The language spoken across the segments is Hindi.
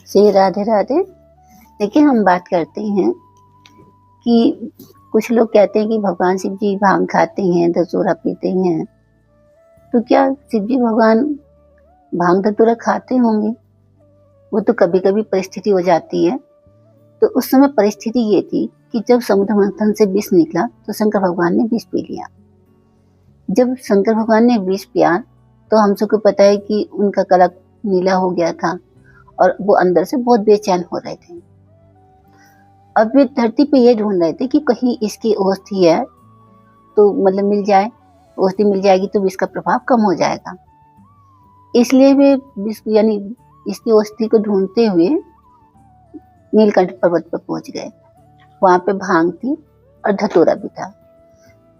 जी राधे राधे। देखिए, हम बात करते हैं कि कुछ लोग कहते हैं कि भगवान शिव जी भांग खाते हैं, धतूरा पीते हैं। तो क्या शिव जी भगवान भांग धतूरा खाते होंगे? वो तो कभी-कभी परिस्थिति हो जाती है। तो उस समय परिस्थिति ये थी कि जब समुद्र मंथन से विष निकला तो शंकर भगवान ने विष पी लिया। जब शंकर भगवान ने विष पिया तो हम सबको पता है कि उनका गला नीला हो गया था और वो अंदर से बहुत बेचैन हो रहे थे। अब वे धरती पे ये ढूंढ रहे थे कि कहीं इसकी औषधि है तो मतलब मिल जाए, औषधि मिल जाएगी तो विष का प्रभाव कम हो जाएगा। इसलिए वे विष यानी इसकी औषधि को ढूंढते हुए नीलकंठ पर्वत पर पहुंच गए। वहां पे भांग थी और धतूरा भी था।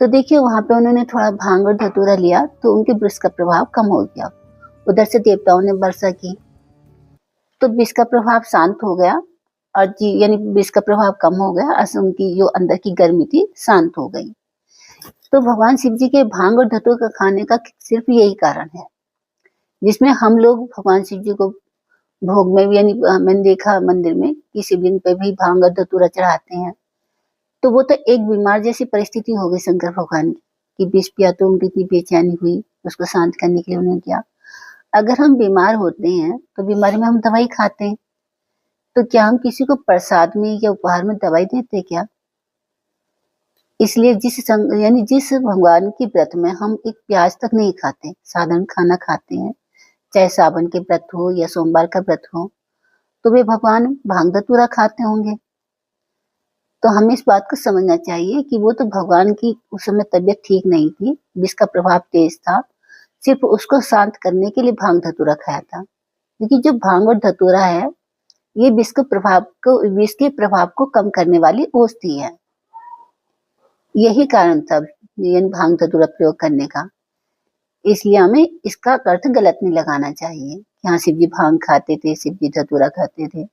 तो देखिए, वहां पे उन्होंने थोड़ा भांग और धतूरा लिया तो उनके विष का प्रभाव कम हो गया। उधर से देवताओं ने वर्षा की तो विष का प्रभाव शांत हो गया और जी यानी विष का प्रभाव कम हो गया और उनकी जो अंदर की गर्मी थी शांत हो गई। तो भगवान शिव जी के भांग और धतूरा खाने का सिर्फ यही कारण है, जिसमें हम लोग भगवान शिव जी को भोग में यानी मैंने देखा मंदिर में कि शिवलिंग पे भी भांग और धतूरा चढ़ाते हैं। तो वो तो एक बीमार जैसी परिस्थिति हो गई शंकर भगवान की कि विष पिया तो उनकी इतनी बेचैनी हुई, उसको शांत करने के लिए उन्होंने किया। अगर हम बीमार होते हैं तो बीमारी में हम दवाई खाते हैं, तो क्या हम किसी को प्रसाद में या उपहार में दवाई देते क्या? इसलिए जिस भगवान के व्रत में हम एक प्याज तक नहीं खाते, साधारण खाना खाते हैं, चाहे सावन के व्रत हो या सोमवार का व्रत हो, तो वे भगवान भांग धतूरा खाते होंगे। तो हमें इस बात को समझना चाहिए कि वो तो भगवान की उस समय तबीयत ठीक नहीं थी, विष का प्रभाव तेज था, सिर्फ उसको शांत करने के लिए भांग धतूरा खाया था। क्योंकि जो भांग और धतूरा है ये विष के प्रभाव को कम करने वाली औषधि है। यही कारण था यानी भांग धतूरा प्रयोग करने का। इसलिए हमें इसका अर्थ गलत नहीं लगाना चाहिए कि हाँ शिव जी भांग खाते थे, शिव जी धतूरा खाते थे।